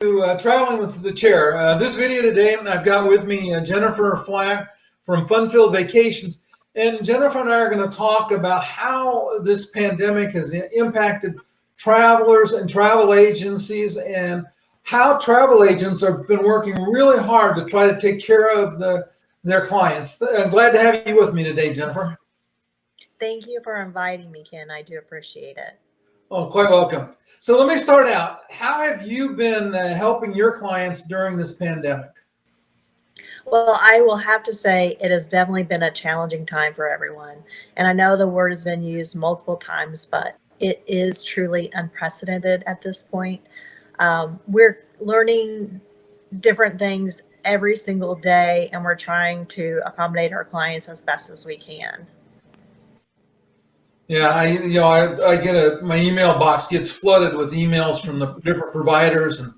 To Traveling with the Chair. This video today, I've got with me Jennifer Flack from Fun-Filled Vacations. And Jennifer and I are going to talk about how this pandemic has impacted travelers and travel agencies, and how travel agents have been working really hard to try to take care of their clients. I'm glad to have you with me today, Jennifer. Thank you for inviting me, Ken. I do appreciate it. Oh, quite welcome. So let me start out. How have you been helping your clients during this pandemic? Well, I will have to say it has definitely been a challenging time for everyone. And I know the word has been used multiple times, but it is truly unprecedented at this point. We're learning different things every single day, and we're trying to accommodate our clients as best as we can. Yeah, I get my email box gets flooded with emails from the different providers, and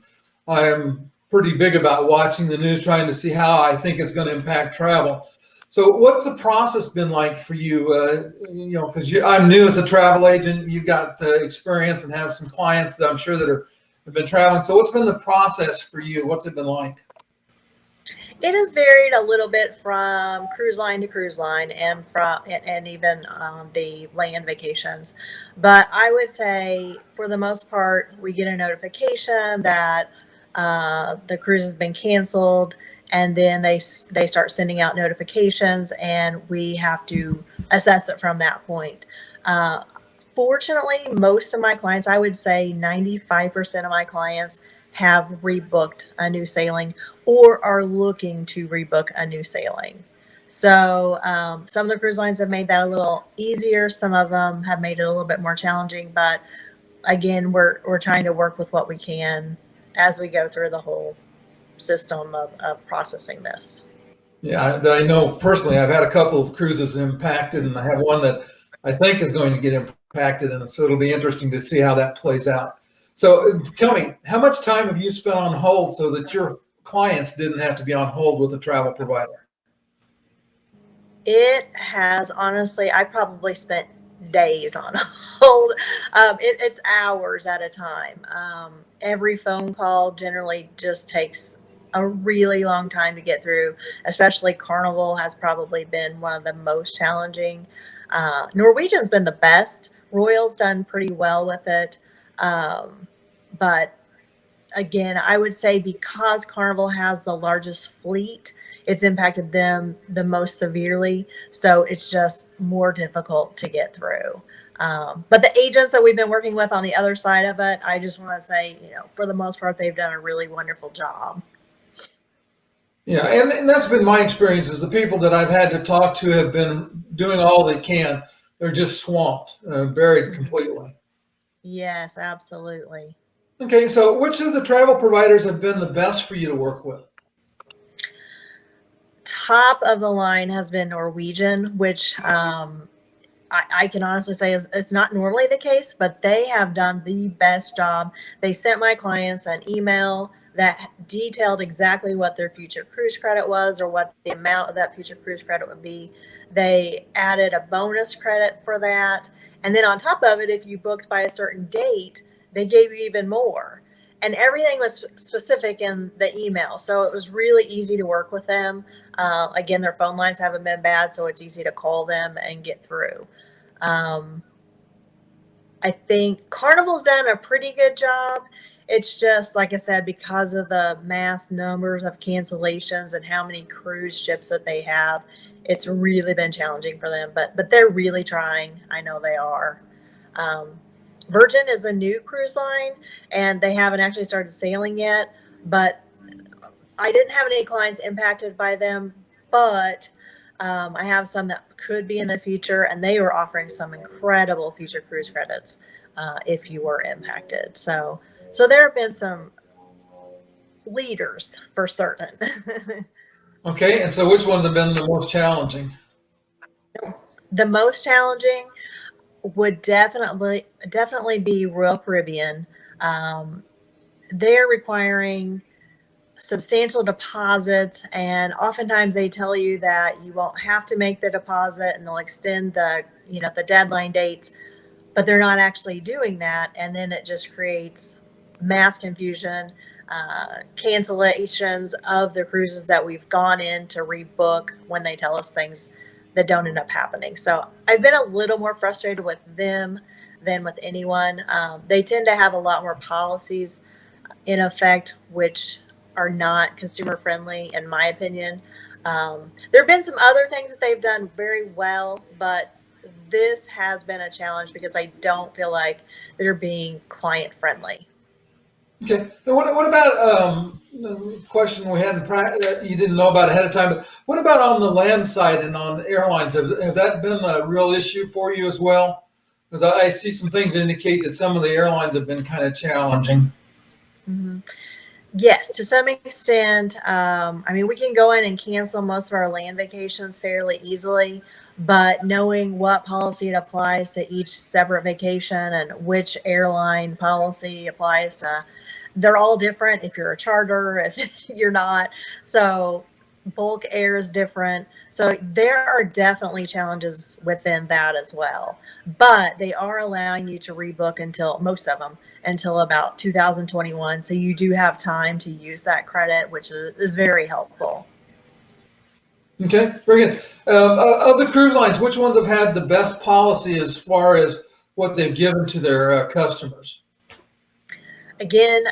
I'm pretty big about watching the news, trying to see how I think it's going to impact travel. So, what's the process been like for you? Because I'm new as a travel agent, you've got experience and have some clients that I'm sure have been traveling. So, what's been the process for you? What's it been like? It has varied a little bit from cruise line to cruise line, and even the land vacations. But I would say, for the most part, we get a notification that the cruise has been canceled, and then they start sending out notifications, and we have to assess it from that point. Uh, Fortunately, most of my clients, I would say 95% of my clients, have rebooked a new sailing or are looking to rebook a new sailing. So some of the cruise lines have made that a little easier. Some of them have made it a little bit more challenging. But again, we're trying to work with what we can as we go through the whole system of processing this. Yeah, I know personally, I've had a couple of cruises impacted, and I have one that I think is going to get impacted, and so it'll be interesting to see how that plays out. So tell me, how much time have you spent on hold so that your clients didn't have to be on hold with a travel provider? It has, honestly, I probably spent days on hold. It's hours at a time. Every phone call generally just takes a really long time to get through, especially Carnival has probably been one of the most challenging. Norwegian's been the best. Royal's done pretty well with it. But again, I would say because Carnival has the largest fleet, it's impacted them the most severely. So it's just more difficult to get through. But the agents that we've been working with on the other side of it, I just want to say, for the most part, they've done a really wonderful job. Yeah, and that's been my experience is the people that I've had to talk to have been doing all they can. They're just swamped, buried completely. Yes, absolutely. Okay, so which of the travel providers have been the best for you to work with? Top of the line has been Norwegian, which I can honestly say is it's not normally the case, but they have done the best job. They sent my clients an email that detailed exactly what their future cruise credit was or what the amount of that future cruise credit would be. They added a bonus credit for that. And then on top of it, if you booked by a certain date, they gave you even more. And everything was specific in the email. So it was really easy to work with them. Again, their phone lines haven't been bad, so it's easy to call them and get through. Um, I think Carnival's done a pretty good job. It's just, like I said, because of the mass numbers of cancellations and how many cruise ships that they have, it's really been challenging for them. But they're really trying. I know they are. Um, Virgin is a new cruise line, and they haven't actually started sailing yet. But I didn't have any clients impacted by them, but I have some that could be in the future, and they were offering some incredible future cruise credits if you were impacted. So there have been some leaders for certain. Okay, and so which ones have been the most challenging? The most challenging would definitely be Royal Caribbean. Um, they're requiring substantial deposits, and oftentimes they tell you that you won't have to make the deposit and they'll extend the deadline dates, but they're not actually doing that, and then it just creates mass confusion. cancellations of the cruises that we've gone in to rebook when they tell us things that don't end up happening. So I've been a little more frustrated with them than with anyone. They tend to have a lot more policies in effect, which are not consumer friendly, in my opinion. There have been some other things that they've done very well, but this has been a challenge because I don't feel like they're being client friendly. Okay. And what about the question we hadn't that you didn't know about ahead of time? But what about on the land side and on airlines? Have that been a real issue for you as well? Because I see some things that indicate that some of the airlines have been kind of challenging. Mm-hmm. Yes, to some extent. I mean, we can go in and cancel most of our land vacations fairly easily, but knowing what policy it applies to each separate vacation and which airline policy applies to, they're all different if you're a charter, if you're not. So bulk air is different. So there are definitely challenges within that as well. But they are allowing you to rebook until most of them until about 2021. So you do have time to use that credit, which is very helpful. Okay, very good. Of the cruise lines, which ones have had the best policy as far as what they've given to their customers? Again,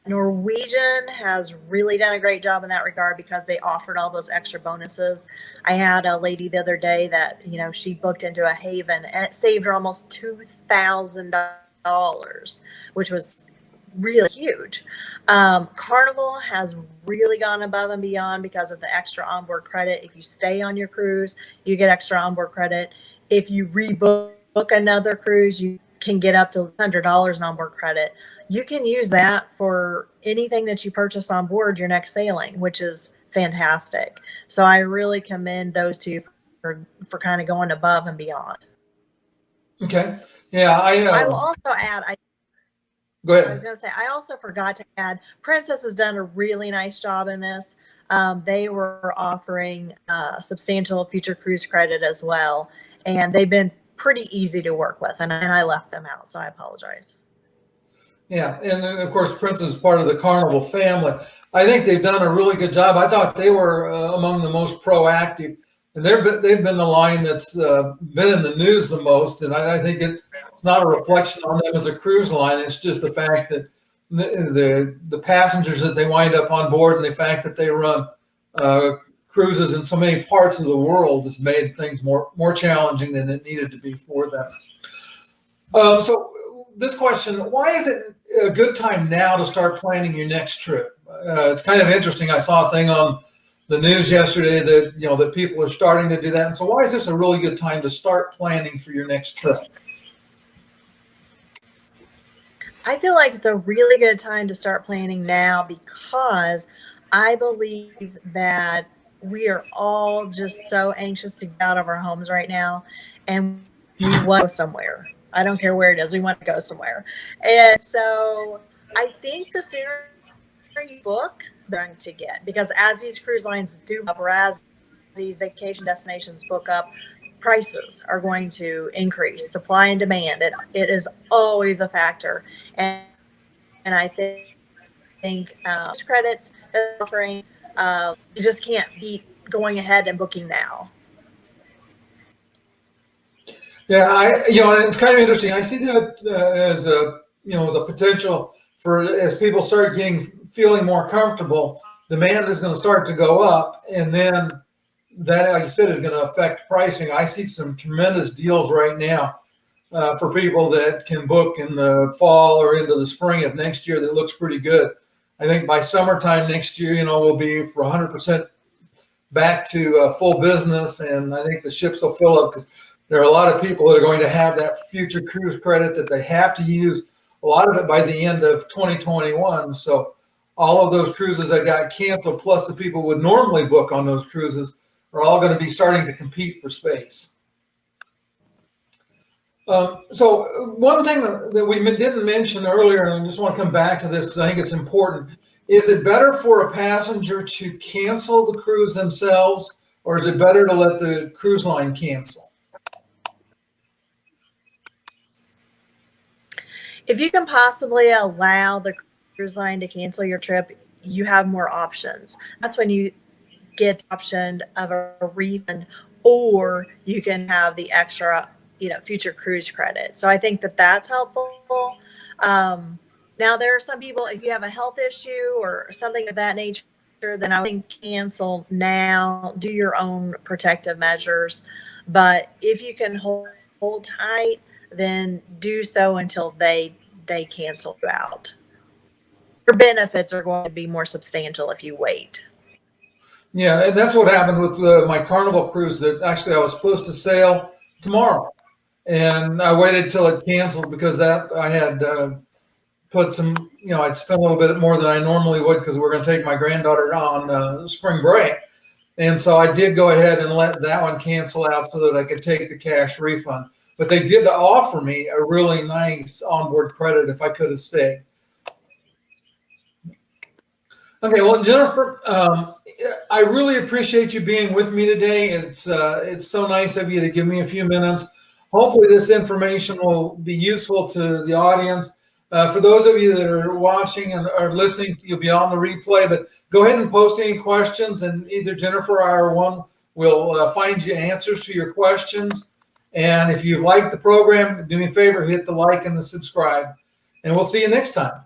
Norwegian has really done a great job in that regard because they offered all those extra bonuses. I had a lady the other day that, she booked into a haven and it saved her almost $2,000, which was really huge. Carnival has really gone above and beyond because of the extra onboard credit. If you stay on your cruise, you get extra onboard credit. If you rebook another cruise, you can get up to $100 in onboard credit. You can use that for anything that you purchase on board your next sailing, which is fantastic. So I really commend those two for kind of going above and beyond. Okay, yeah, I will also add, go I was ahead. going to say, I also forgot to add, Princess has done a really nice job in this. They were offering substantial future cruise credit as well, and they've been pretty easy to work with, and I left them out, so I apologize. Yeah, and then of course Prince is part of the Carnival family. I think they've done a really good job. I thought they were among the most proactive, and they've been the line that's been in the news the most. And I think it's not a reflection on them as a cruise line. It's just the fact that the passengers that they wind up on board, and the fact that they run uh, cruises in so many parts of the world has made things more challenging than it needed to be for them. So this question, why is it a good time now to start planning your next trip? It's kind of interesting. I saw a thing on the news yesterday that, that people are starting to do that. And so why is this a really good time to start planning for your next trip? I feel like it's a really good time to start planning now because I believe that we are all just so anxious to get out of our homes right now, and we want to go somewhere. I don't care where it is, we want to go somewhere. And so I think the sooner you book, the better to get, because as these cruise lines do up, or as these vacation destinations book up, prices are going to increase. Supply and demand, it is always a factor. And I think credits that they're offering, you just can't beat going ahead and booking now. Yeah, it's kind of interesting. I see that as a potential for, as people start feeling more comfortable, demand is going to start to go up, and then that, like I said, is going to affect pricing. I see some tremendous deals right now for people that can book in the fall or into the spring of next year. That looks pretty good. I think by summertime next year, we'll be for 100% back to full business, and I think the ships will fill up because there are a lot of people that are going to have that future cruise credit that they have to use, a lot of it by the end of 2021. So all of those cruises that got canceled, plus the people would normally book on those cruises, are all going to be starting to compete for space. So one thing that we didn't mention earlier, and I just want to come back to this because I think it's important, is it better for a passenger to cancel the cruise themselves, or is it better to let the cruise line cancel? If you can possibly allow the deciding to cancel your trip, you have more options. That's when you get the option of a refund, or you can have the extra, future cruise credit. So I think that that's helpful. Um, Now, there are some people, if you have a health issue or something of that nature, then I would think cancel now, do your own protective measures. But if you can hold tight, then do so until they cancel you out. Your benefits are going to be more substantial if you wait. Yeah, and that's what happened with my Carnival cruise that actually I was supposed to sail tomorrow. And I waited till it canceled because that I had put some, I'd spent a little bit more than I normally would because we're going to take my granddaughter on spring break. And so I did go ahead and let that one cancel out so that I could take the cash refund. But they did offer me a really nice onboard credit if I could have stayed. Okay, well, Jennifer, I really appreciate you being with me today. It's so nice of you to give me a few minutes. Hopefully, this information will be useful to the audience. For those of you that are watching and are listening, you'll be on the replay. But go ahead and post any questions, and either Jennifer or I or one will find you answers to your questions. And if you've liked the program, do me a favor, hit the like and the subscribe, and we'll see you next time.